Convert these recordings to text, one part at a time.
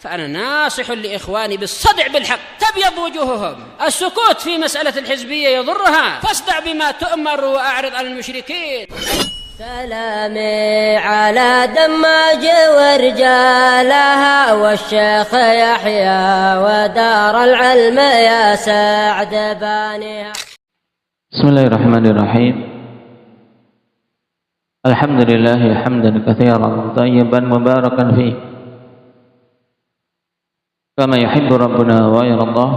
فأنا ناصح لإخواني بالصدع بالحق تبيض وجوههم. السكوت في مسألة الحزبية يضرها، فاصدع بما تؤمر وأعرض عن المشركين. سلامي على دماج ورجالها والشيخ يحيى ودار العلم يا سعد بانيها. بسم الله الرحمن الرحيم. الحمد لله حمدا كثيرا طيبا مباركا فيه كما يحب ربنا ويرضاه.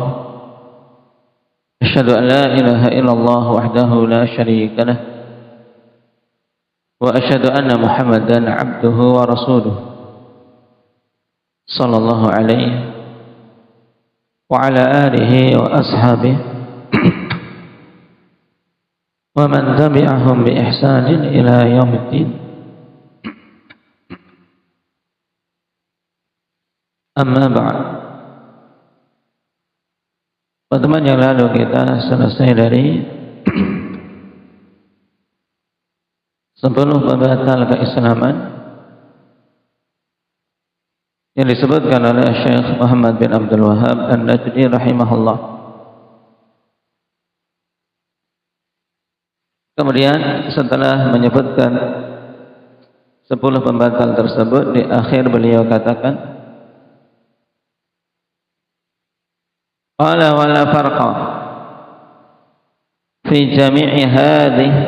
أشهد أن لا إله إلا الله وحده لا شريك له، وأشهد أن محمدا عبده ورسوله صلى الله عليه وعلى آله وأصحابه ومن تبعهم بإحسان إلى يوم الدين. Amma ba'd. Pertemuan yang lalu kita selesai dari 10 pembatal keislaman yang disebutkan oleh Syekh Muhammad bin Abdul Wahhab An-Najdi rahimahullah. Kemudian setelah menyebutkan 10 pembatal tersebut, di akhir beliau katakan, qala wala farqa fi jami'i hadhihi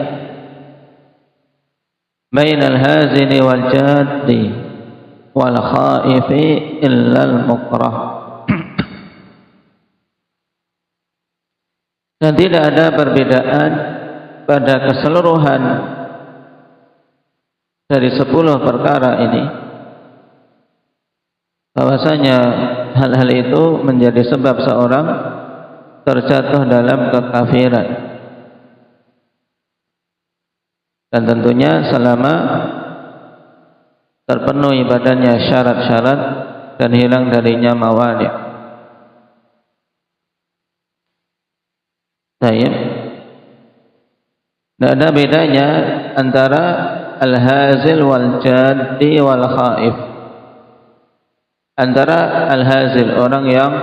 bain al-hazili wal jaddi wal khaifi illa al-mukrah. Dan tidak ada perbedaan pada keseluruhan dari 10 perkara ini, bahwasanya hal-hal itu menjadi sebab seorang terjatuh dalam kekafiran. Dan tentunya selama terpenuhi badannya syarat-syarat dan hilang darinya mawani'. Baik. Tidak ada bedanya antara al-hazil wal jaddi wal khaif. Antara al-hazil, orang yang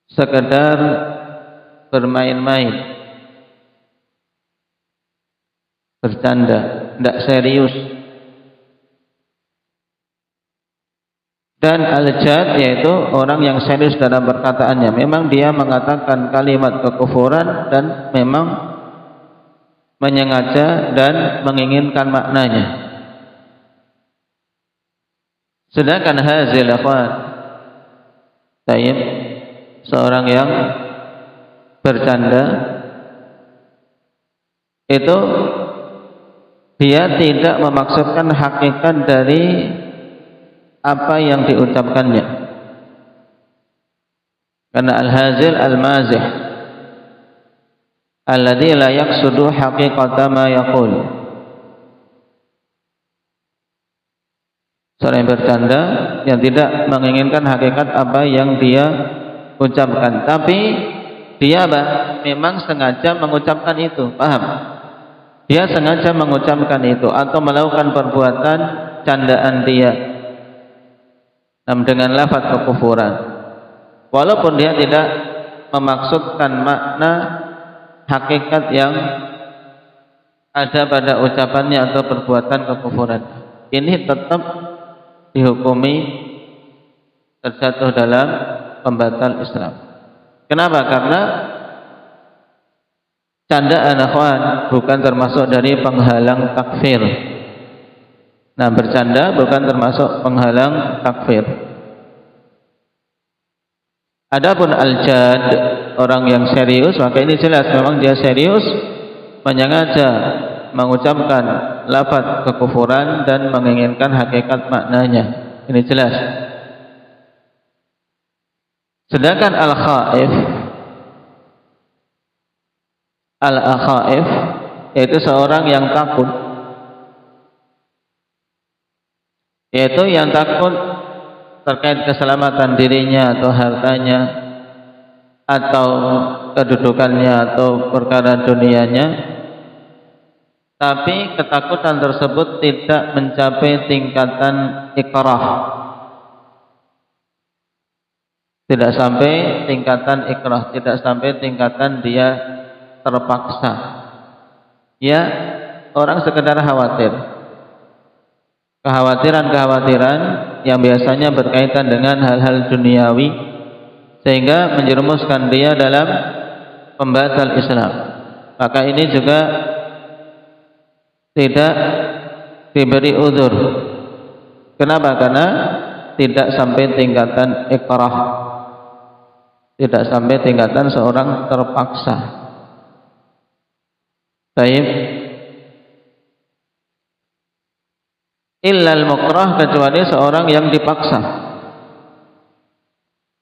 sekedar bermain-main, bercanda, tidak serius. Dan al-jad, yaitu orang yang serius dalam perkataannya. Memang dia mengatakan kalimat kekufuran dan memang menyengaja dan menginginkan maknanya. Sedangkan hazil, akhwan, tayyib, seorang yang bercanda, itu dia tidak memaksudkan hakikat dari apa yang diucapkannya. Karena al-hazil al-mazih alladhi la yaqsudu haqiqata ma yaqul. Seorang yang bercanda yang tidak menginginkan hakikat apa yang dia ucapkan, tapi dia memang sengaja mengucapkan itu, paham? Dia sengaja mengucapkan itu atau melakukan perbuatan candaan dia dengan lafaz kekufuran, walaupun dia tidak memaksudkan makna hakikat yang ada pada ucapannya atau perbuatan kekufuran. Ini tetap dihukumi terjatuh dalam pembatal Islam. Kenapa? Karena candaan, akhwan, bukan termasuk dari penghalang takfir. Nah, bercanda bukan termasuk penghalang takfir. Adapun al-jad, orang yang serius, maka ini jelas memang dia serius, menyengaja mengucapkan lafaz kekufuran dan menginginkan hakikat maknanya. Ini jelas. Sedangkan al-khaif, al-khaif yaitu seorang yang takut, yaitu yang takut terkait keselamatan dirinya atau hartanya atau kedudukannya atau perkara dunianya, tapi ketakutan tersebut tidak mencapai tingkatan ikrah, tidak sampai tingkatan ikrah, tidak sampai tingkatan dia terpaksa. Ya, orang sekedar khawatir, kekhawatiran yang biasanya berkaitan dengan hal-hal duniawi, sehingga menjerumuskan dia dalam pembatal Islam. Maka ini juga tidak diberi uzur. Kenapa? Karena tidak sampai tingkatan ikrah, tidak sampai tingkatan seorang terpaksa. Baik. Illal mukrah, kecuali seorang yang dipaksa.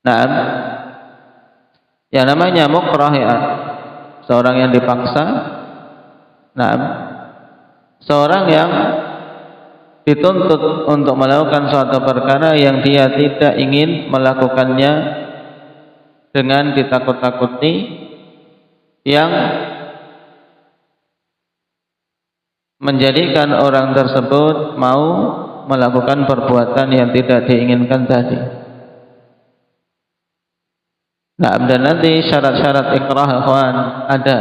Nah, yang namanya mukrah ya, seorang yang dipaksa. Nah, seorang yang dituntut untuk melakukan suatu perkara yang dia tidak ingin melakukannya dengan ditakut-takuti, yang menjadikan orang tersebut mau melakukan perbuatan yang tidak diinginkan tadi. Nah, dan nanti syarat-syarat ikrah ikhwan ada.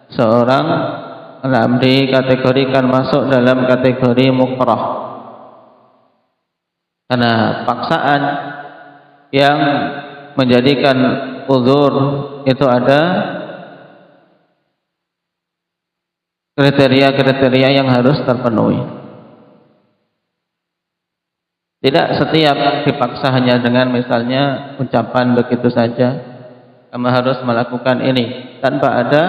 Seorang dikategorikan masuk dalam kategori mukrah karena paksaan yang menjadikan uzur itu ada kriteria-kriteria yang harus terpenuhi. Tidak setiap dipaksa hanya dengan misalnya ucapan begitu saja, kamu harus melakukan ini, tanpa ada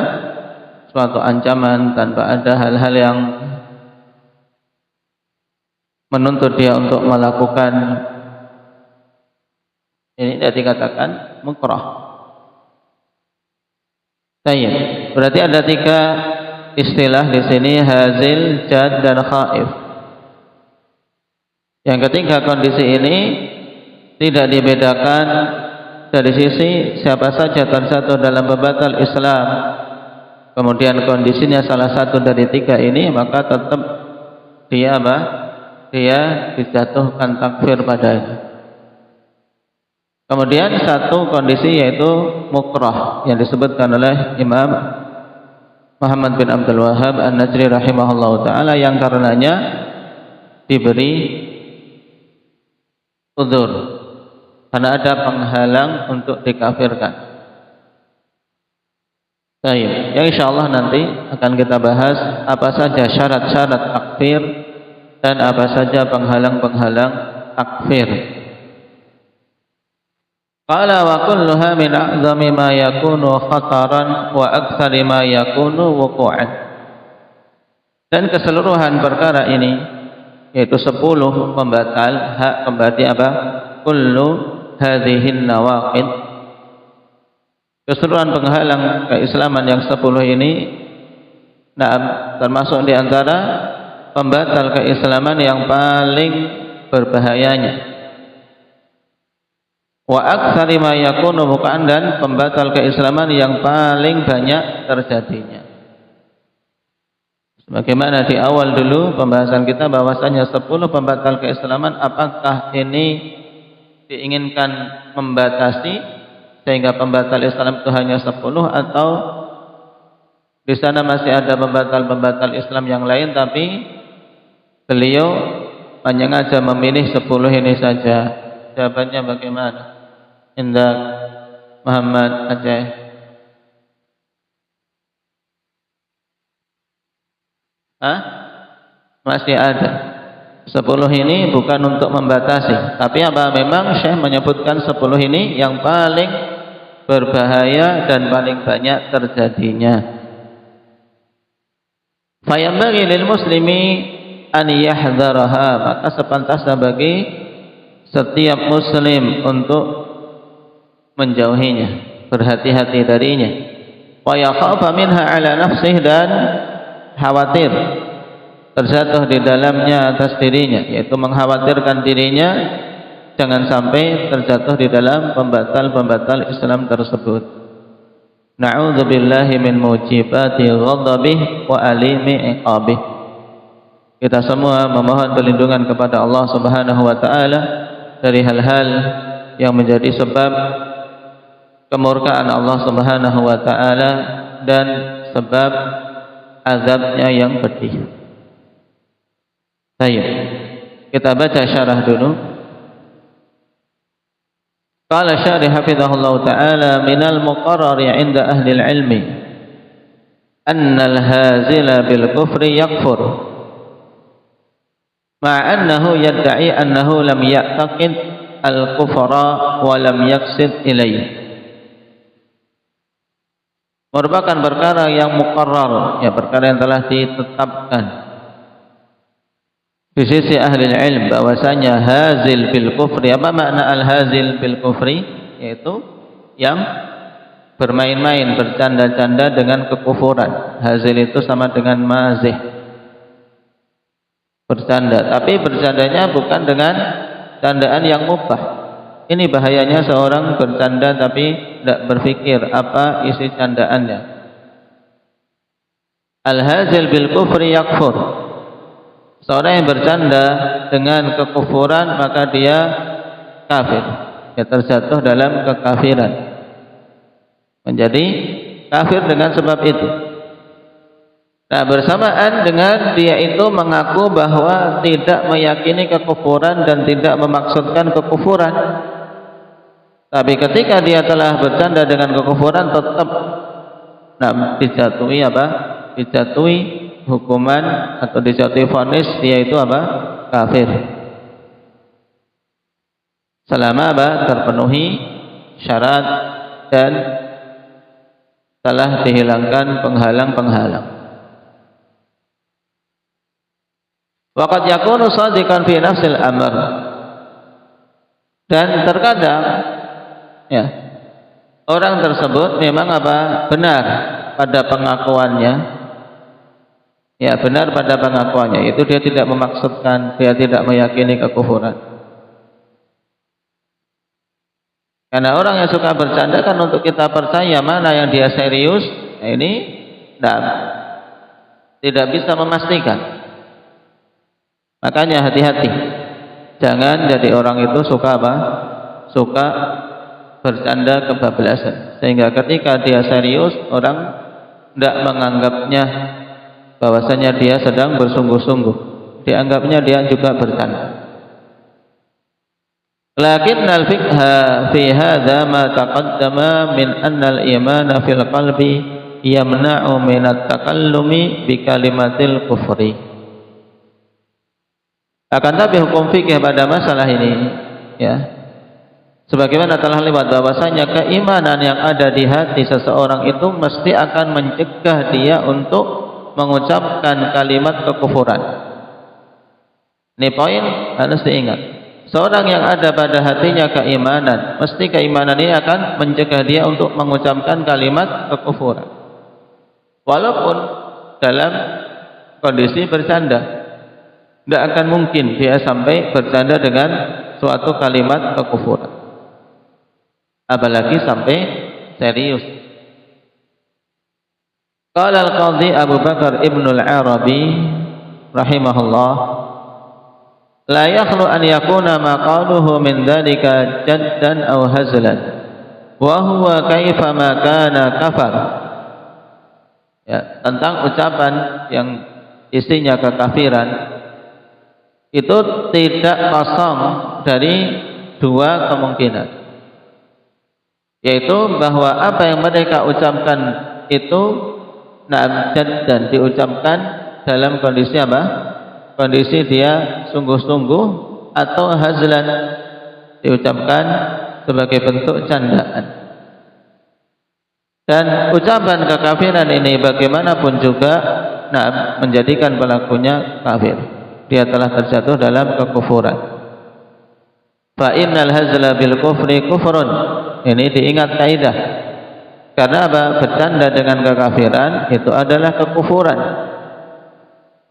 suatu ancaman, tanpa ada hal-hal yang menuntut dia untuk melakukan. Ini tidak dikatakan mukrah. Baik, berarti ada 3 istilah di sini: hazil, jad, dan khaif. Yang ketiga kondisi ini tidak dibedakan dari sisi siapa saja terjatuh dalam pembatal Islam, kemudian kondisinya salah satu dari 3 ini, maka tetap dia apa? Dia dijatuhkan takfir padanya. Kemudian satu kondisi yaitu mukrah yang disebutkan oleh Imam Muhammad bin Abdul Wahhab An-Najri rahimahullah ta'ala, yang karenanya diberi uzur karena ada penghalang untuk dikafirkan. Baik, ya insyaallah nanti akan kita bahas apa saja syarat-syarat takfir dan apa saja penghalang-penghalang takfir. Qala wa kulluha min a'zami ma yakunu khataran wa aktsari ma yakunu wuqu'an. Dan keseluruhan perkara ini yaitu 10 pembatal hak kembali apa? Kullu hadhihin nawaqid. Keseluruhan penghalang keislaman yang 10 ini, termasuk di antara pembatal keislaman yang paling berbahayanya. Wa aktsari ma yakunu bukan, dan pembatal keislaman yang paling banyak terjadinya. Sebagaimana di awal dulu pembahasan kita bahwasanya 10 pembatal keislaman, apakah ini diinginkan membatasi sehingga pembatal Islam itu hanya 10, atau di sana masih ada pembatal-pembatal Islam yang lain, tapi beliau hanya saja memilih 10 ini saja. Jawabannya bagaimana? Indah Muhammad Aceh. Masih ada 10 ini, bukan untuk membatasi, tapi apa, memang Syekh menyebutkan 10 ini yang paling berbahaya dan paling banyak terjadinya. Fayambaghi lil muslimi an yahdharaha, maka sepantasnya bagi setiap muslim untuk menjauhinya, berhati-hati darinya. Wa yakhafa minha ala nafsihi, dan khawatir terjatuh di dalamnya atas dirinya, yaitu mengkhawatirkan dirinya jangan sampai terjatuh di dalam pembatal-pembatal Islam tersebut. Na'udzubillahi min mujibati ghadabih wa alimi iqabih. Kita semua memohon perlindungan kepada Allah Subhanahu wa taala dari hal-hal yang menjadi sebab kemurkaan Allah Subhanahu wa taala dan sebab azabnya yang pedih. Baik. Kita baca syarah dulu. Qala syarih hafizahullah ta'ala minal muqarrari 'inda ahli al-'ilmi anna al-hazila bil kufri yakfur ma'annahu yadda'i annahu lam ya'taqid al-kufra wa lam yaqsid ilayh. Merupakan perkara yang muqarrar, ya perkara yang telah ditetapkan di sisi ahli ilm bahwasanya hazil bil kufri. Apa makna al-hazil bil kufri? Yaitu yang bermain-main, bercanda-canda dengan kekufuran. Hazil itu sama dengan mazih, bercanda, tapi bercandanya bukan dengan candaan yang mubah. Ini bahayanya seorang bercanda tapi tidak berpikir apa isi candaannya. Al-hazil bil kufri yakfur. Seorang yang bercanda dengan kekufuran maka dia kafir, dia terjatuh dalam kekafiran, menjadi kafir dengan sebab itu. Nah, bersamaan dengan dia itu mengaku bahwa tidak meyakini kekufuran dan tidak memaksudkan kekufuran, tapi ketika dia telah bercanda dengan kekufuran tetap dijatuhi apa? Dijatuhi hukuman atau dijatuhi vonis dia itu apa? Kafir. Selama apa? Terpenuhi syarat dan telah dihilangkan penghalang-penghalang. Waqad yakunu shadiqan fi nafsil amr. Dan terkadang ya orang tersebut memang apa? Benar pada pengakuannya. Ya, benar pada pengakuannya, itu dia tidak memaksudkan, dia tidak meyakini kekufuran. Karena orang yang suka bercanda kan untuk kita percaya mana yang dia serius, nah ini tidak bisa memastikan. Makanya hati-hati, jangan jadi orang itu suka apa? Suka bercanda kebablasan, sehingga ketika dia serius orang tidak menganggapnya bahwasanya dia sedang bersungguh-sungguh, dianggapnya dia juga bercanda. Lakinnal fiqha fi hadza ma taqaddama min anna al-imana fil qalbi yamna'u min at-takallumi bi kalimatil kufri. Akan tapi hukum fikih pada masalah ini ya, sebagaimana telah lewat bahwasanya keimanan yang ada di hati seseorang itu mesti akan mencegah dia untuk mengucapkan kalimat kekufuran. Ini poin harus diingat. Seorang yang ada pada hatinya keimanan, mesti keimanan ini akan mencegah dia untuk mengucapkan kalimat kekufuran. Walaupun dalam kondisi bercanda, tidak akan mungkin dia sampai bercanda dengan suatu kalimat kekufuran, apalagi sampai serius. Qala al-Qadhi Abu Bakar Ibn al-Arabi rahimahullah, la yakhlu an yakuna ma qaluhu min dhalika jaddan aw hazlan wa huwa kaifa ma kana kafar. Ya, tentang ucapan yang isinya kekafiran itu tidak kosong dari dua kemungkinan, yaitu bahwa apa yang mereka ucapkan itu dan diucapkan dalam kondisi apa? Kondisi dia sungguh-sungguh, atau hazlan, diucapkan sebagai bentuk candaan. Dan ucapan kekafiran ini bagaimanapun juga menjadikan pelakunya kafir. Dia telah terjatuh dalam kekufuran. Fa innal hazla bil kufri kufrun. Ini diingat kaidah. Karena apa? Bercanda dengan kekafiran itu adalah kekufuran.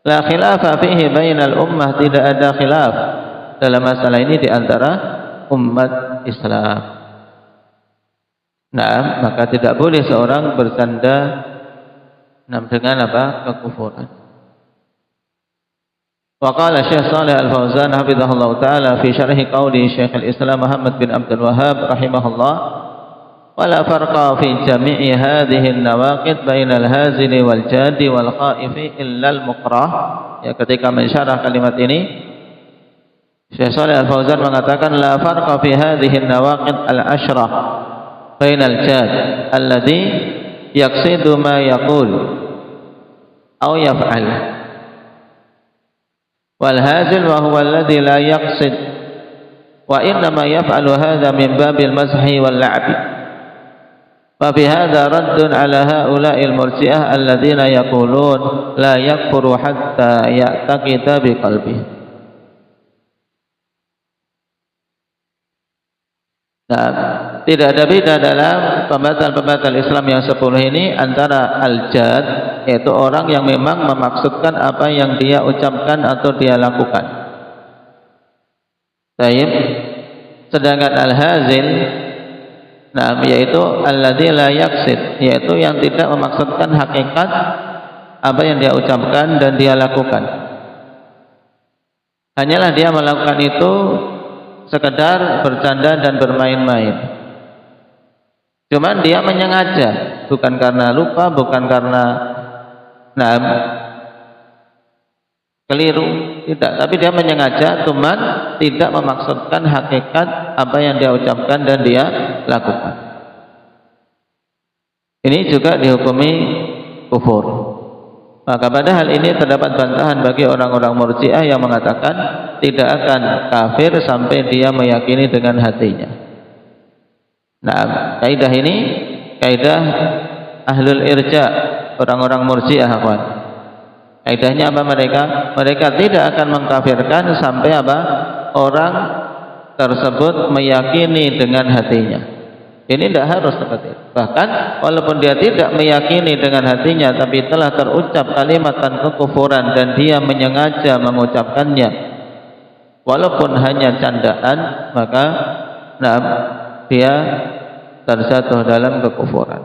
La khilafa fihi bainal ummah, tidak ada khilaf dalam masalah ini di antara umat Islam. Nah, maka tidak boleh seorang bersandar dengan apa? Kekufuran. Wa qala Syekh Shalih Al-Fauzan hafizahullah taala fi syarh qauli Syekh Al-Islam Muhammad bin Abdul Wahhab rahimahullah, wala farqa fi jami'i hadhihi an-nawaqid bainal hazili wal jadi wal khaifi illa al-mukrah. Ya, ketika mensyarah kalimat ini Syekh Shalih Al-Fauzan mengatakan la farqa fi hadhihi an-nawaqid al-ashrah bainal jad alladhi yaqsidu ma yaqul aw yaf'al wal hazil wa huwa alladhi la yaqsid wa innama yaf'alu hadha min babil mazhi wal la'bi. Fa fi hadha raddun ala ha'ula'il murji'ah alladhina yaqulun la yakfuru hatta ya'taqida bi qalbihi. Nah, tidak ada beda dalam pembatal-pembatal Islam yang 10 ini antara al-jad, yaitu orang yang memang memaksudkan apa yang dia ucapkan atau dia lakukan. Baik. Sedangkan al-hazil, nah, yaitu alladzi la yaqsid, yaitu yang tidak memaksudkan hakikat apa yang dia ucapkan dan dia lakukan. Hanyalah dia melakukan itu sekedar bercanda dan bermain-main. Cuman dia menyengaja, bukan karena lupa, bukan karena keliru, tidak, tapi dia menyengaja, cuman tidak memaksudkan hakikat apa yang dia ucapkan dan dia lakukan. Ini juga dihukumi kufur. Maka pada hal ini terdapat bantahan bagi orang-orang Murji'ah yang mengatakan tidak akan kafir sampai dia meyakini dengan hatinya. Nah, kaidah ini kaidah ahlul irja, orang-orang Murji'ah, kawan. Kaidahnya apa mereka? Mereka tidak akan mengkafirkan sampai apa? Orang tersebut meyakini dengan hatinya. Ini tidak harus seperti itu. Bahkan walaupun dia tidak meyakini dengan hatinya, tapi telah terucap kalimat kekufuran dan dia menyengaja mengucapkannya, walaupun hanya candaan, maka dia terjatuh dalam kekufuran.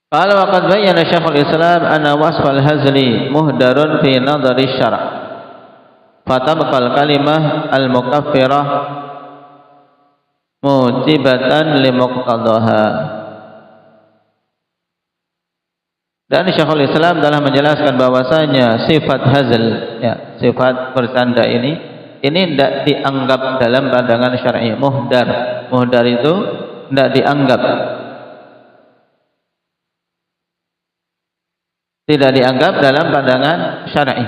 Qala wa qad bayyana Syekhul Islam anna wasfal hazli muhdarun fi nadhari syara'. Fatabqal kalimah al-mukaffirah mujibatan limuqtadaha. Dan Syekhul Islam telah menjelaskan bahwasanya sifat hazl, ya, sifat bercanda ini tidak dianggap dalam pandangan syar'i. Muhdar itu tidak dianggap, tidak dianggap dalam pandangan syar'i.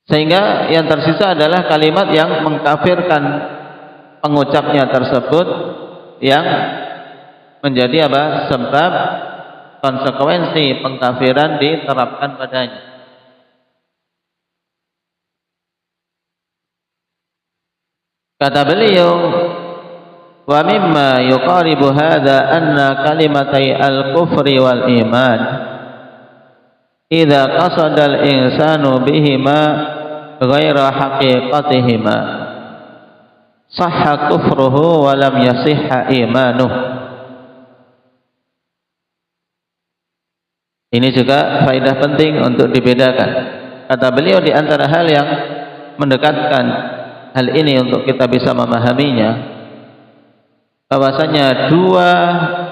Sehingga yang tersisa adalah kalimat yang mengkafirkan pengucapnya tersebut, yang menjadi apa? Sebab konsekuensi pengkafiran diterapkan padanya. Kata beliau, wa mimma yuqaribu hadha anna kalimatai al-kufri wal iman idza qasada al-insanu bihima ghaira haqiqatihima sahha kufruhu wa lam yasihha imanuh. Ini juga faedah penting untuk dibedakan. Kata beliau, di antara hal yang mendekatkan hal ini untuk kita bisa memahaminya, bahwasanya dua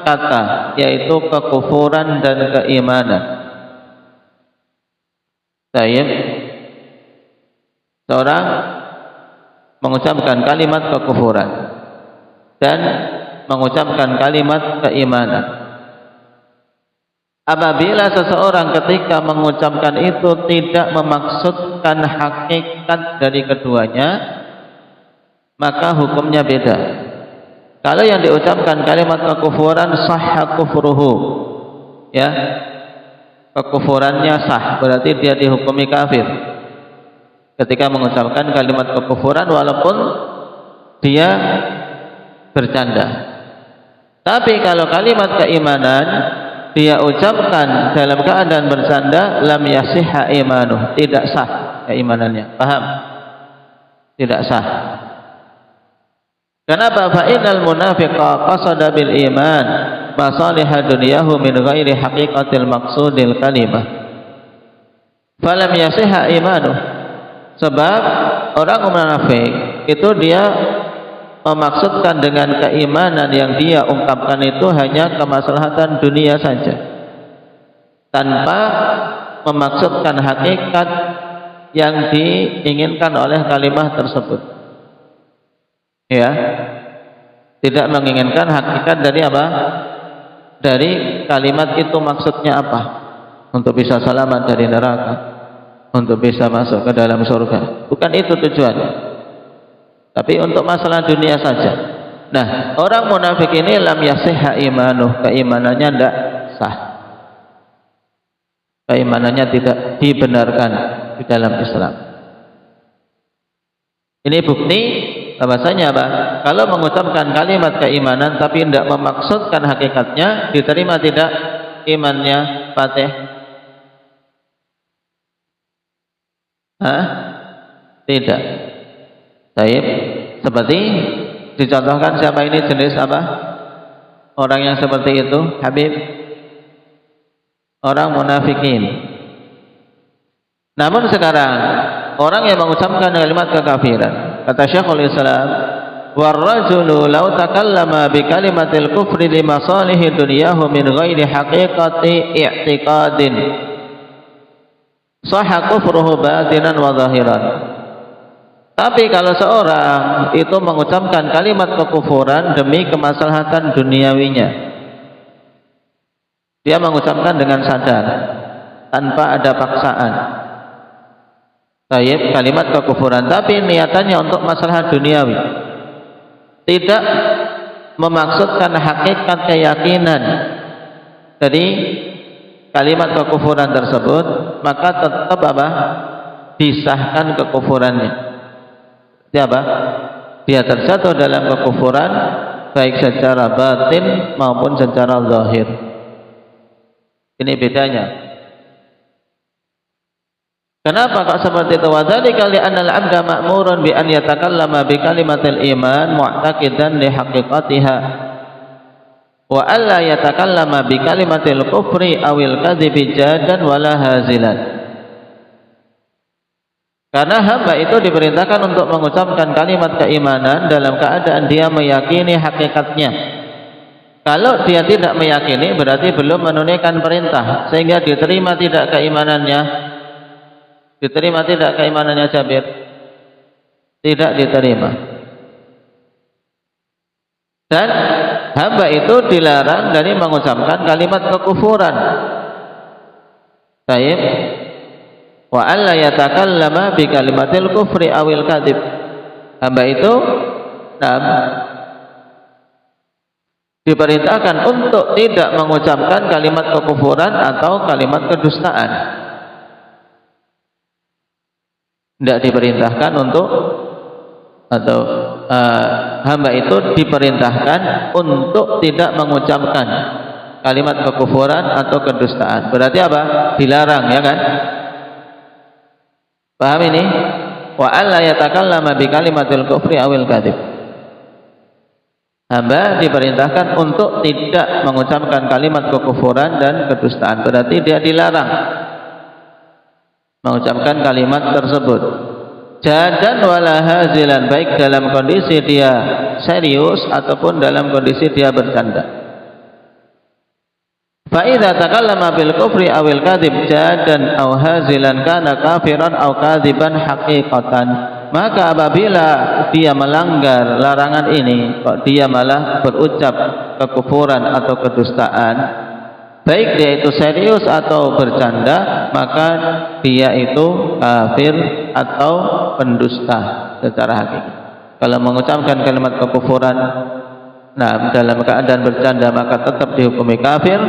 kata, yaitu kekufuran dan keimanan. Seorang mengucapkan kalimat kekufuran dan mengucapkan kalimat keimanan. Apabila seseorang ketika mengucapkan itu tidak memaksudkan hakikat dari keduanya, maka hukumnya beda. Kalau yang diucapkan kalimat kekufuran, sahha kufruhu, ya, kekufurannya sah, berarti dia dihukumi kafir ketika mengucapkan kalimat kekufuran walaupun dia bercanda. Tapi kalau kalimat keimanan dia ucapkan dalam keadaan bercanda, lam yasihha imanuh, tidak sah keimanannya. Paham? tidak sah. Kenapa? Fa innal munafiqa qasada bil iman masalihad dunyahu min ghairi haqiqatil maqsudil kalimah. Falam yasihha imanuh. Sebab orang munafik itu dia memaksudkan dengan keimanan yang dia ungkapkan itu hanya kemaslahatan dunia saja, tanpa memaksudkan hakikat yang diinginkan oleh kalimat tersebut. Ya, tidak menginginkan hakikat dari apa? Dari kalimat itu maksudnya apa? Untuk bisa selamat dari neraka, untuk bisa masuk ke dalam surga. Bukan itu tujuannya, tapi untuk masalah dunia saja. Nah, orang munafik ini lam yasihha imanuh, keimanannya tidak sah, keimanannya tidak dibenarkan di dalam Islam. Ini bukti bahwasanya apa? Kalau mengucapkan kalimat keimanan tapi tidak memaksudkan hakikatnya, diterima tidak imannya? Fatih? Tidak. Baik. Seperti dicontohkan siapa ini, jenis apa? Orang yang seperti itu, Habib? Orang munafikin. Namun sekarang orang yang mengucapkan kalimat kekafiran, kata Syekhul Islam, warrajulu law takallama bi kalimatil kufri li masalihi dunyahu min ghairi haqiqati i'tiqadin sahha kufruhu batinan wa zahiran. Tapi kalau seorang itu mengucapkan kalimat kekufuran demi kemaslahatan duniawinya, dia mengucapkan dengan sadar tanpa ada paksaan, baik kalimat kekufuran, tapi niatannya untuk masalah duniawi, tidak memaksudkan hakikat keyakinan dari kalimat kekufuran tersebut, maka tetap apa? Disahkan kekufurannya. Dia apa? Dia terjatuh dalam kekufuran baik secara batin maupun secara zahir. Ini bedanya. Kenapa kok seperti itu? Wadzalika li'anna al-'abda ma'murun bi an yatakallama bi kalimatil iman mu'taqidan li haqiqatiha wa alla yatakallama bi kalimatil kufri awil kadhibi jadan wala hazilan. Karena hamba itu diperintahkan untuk mengucapkan kalimat keimanan dalam keadaan dia meyakini hakikatnya. Kalau dia tidak meyakini, berarti belum menunaikan perintah, sehingga diterima tidak keimanannya. Diterima tidak keimanannya Jabir? Tidak diterima. Dan hamba itu dilarang dari mengucapkan kalimat kekufuran. Baik. Wa alla yatakallama bi kalimatil kufri awil kadzib. Hamba itu diperintahkan untuk tidak mengucapkan kalimat kekufuran atau kalimat kedustaan. Tidak diperintahkan untuk, atau hamba itu diperintahkan untuk tidak mengucapkan kalimat kekufuran atau kedustaan. Berarti apa? Dilarang, ya kan? Paham ini? Wa alla yatakallama bi kalimatil kufri awil kadzib. Hamba diperintahkan untuk tidak mengucapkan kalimat kekufuran dan kedustaan. Berarti dia dilarang mengucapkan kalimat tersebut. Jadan wala hazilan, baik dalam kondisi dia serius ataupun dalam kondisi dia bercanda. Fa idza takallama bil kufri awil kadzib jadan aw hazilan kana kafiran aw kadziban haqiqatan. Maka apabila dia melanggar larangan ini, kok dia malah berucap kekufuran atau kedustaan, baik dia itu serius atau bercanda, maka dia itu kafir atau pendusta secara hakiki. Kalau mengucapkan kalimat kekufuran dalam keadaan bercanda, maka tetap dihukumi kafir.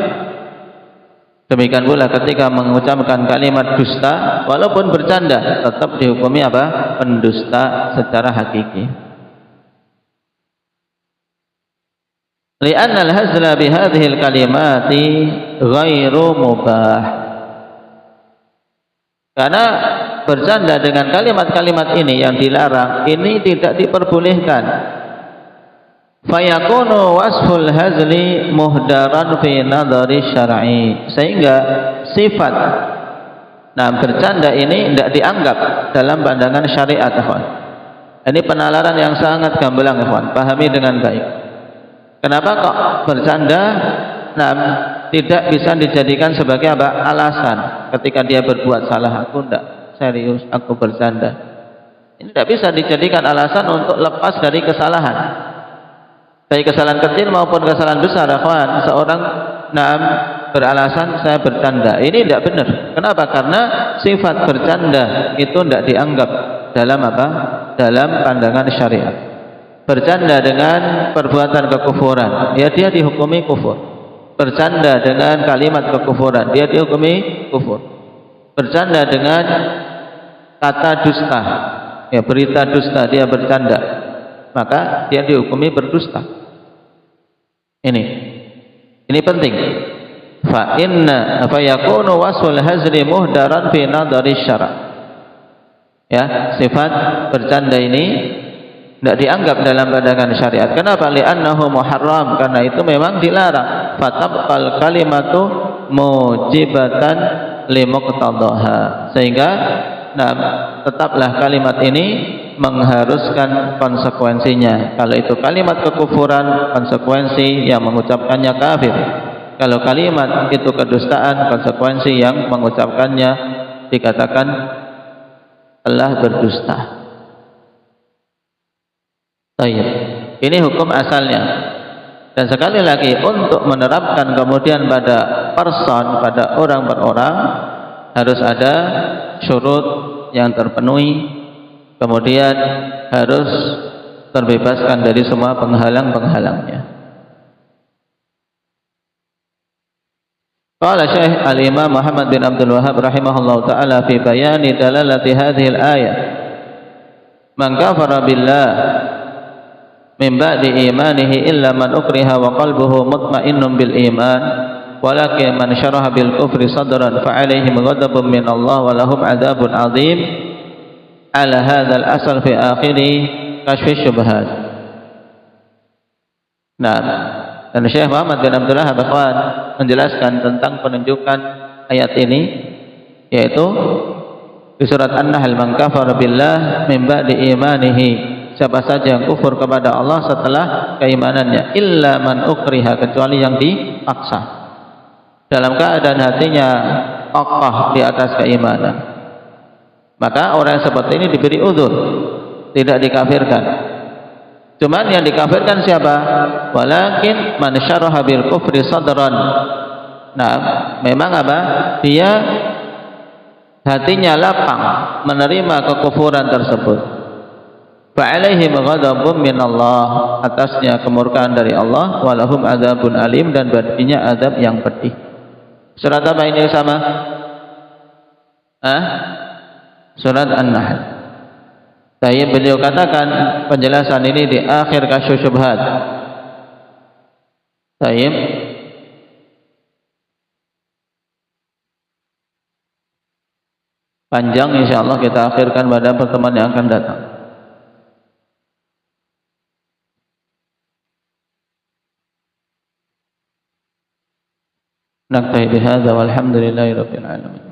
Demikian pula ketika mengucapkan kalimat dusta walaupun bercanda, tetap dihukumi apa? Pendusta secara hakiki. Li'anna al-hazla bi hadhihi al-kalimati ghairu mubah. Karena bercanda dengan kalimat-kalimat ini yang dilarang, ini tidak diperbolehkan. Fayakunu wasful hazli muhdaran fi nadhari syar'i, sehingga sifat bercanda ini tidak dianggap dalam pandangan syariat, ikhwan. Ini penalaran yang sangat gamblang, ikhwan, pahami dengan baik. Kenapa kok bercanda tidak bisa dijadikan sebagai apa? Alasan ketika dia berbuat salah. Aku tidak serius, aku bercanda. Ini tidak bisa dijadikan alasan untuk lepas dari kesalahan, baik kesalahan kecil maupun kesalahan besar, ikhwan. Seorang beralasan saya bercanda, ini tidak benar. Kenapa? Karena sifat bercanda itu tidak dianggap dalam apa? Dalam pandangan syariat. Bercanda dengan perbuatan kekufuran, ya dia dihukumi kufur. Bercanda dengan kalimat kekufuran, dia dihukumi kufur. Bercanda dengan kata dusta, ya berita dusta, dia bercanda, maka dia dihukumi berdusta. Ini penting. Fa inna fa yakunu wasful hazri muhdaran fi nadari syara'. Ya, sifat bercanda ini tidak dianggap dalam pandangan syariat. Kenapa? Li'annahu muharram, karena itu memang dilarang. Fatabqal kalimatu mujibatan limuqtadaha, sehingga tetaplah kalimat ini mengharuskan konsekuensinya. Kalau itu kalimat kekufuran, konsekuensi yang mengucapkannya kafir. Kalau kalimat itu kedustaan, konsekuensi yang mengucapkannya dikatakan telah berdusta. Baik, ini hukum asalnya. Dan sekali lagi, untuk menerapkan kemudian pada person, pada orang per orang, harus ada syurut yang terpenuhi, kemudian harus terbebaskan dari semua penghalang-penghalangnya. Qala Syekh Al-Imam Muhammad bin Abdul Wahhab rahimahullahu ta'ala fi bayani dalalati hadhihi al-ayah, man kafara billah min ba'di imanihi illa man ukriha wa qalbuhu mutmainnun bil iman walakin man syaraha bil kufri sadran fa alaihim ghadabun min Allah wa lahum adzabun adzim ala hadzal asal fi akhiri kashfi syubhat. Dan Syekh Muhammad bin Abdul Wahhab menjelaskan tentang penunjukan ayat ini, yaitu di surat An-Nahl, man kafara billah min ba'di imanihi, siapa saja yang kufur kepada Allah setelah keimanannya, illa man ukriha, kecuali yang dipaksa dalam keadaan hatinya kokoh di atas keimanan, maka orang seperti ini diberi uzur, tidak dikafirkan. Cuman yang dikafirkan siapa? Walakin man syaraha bil kufri sadran. Memang apa? Dia hatinya lapang menerima kekufuran tersebut. Fa alaihim ghadabun min Allah, atasnya kemurkaan dari Allah, walahum adzabun alim, dan baginya azab yang pedih. Surat apa ini sama? Surat An-Nahl. Baik, beliau katakan penjelasan ini di akhir Kasyfus Syubhat. Baik. Panjang, insyaallah kita akhirkan pada pertemuan yang akan datang. Naktahi bihadza walhamdulillahi rabbil alamin.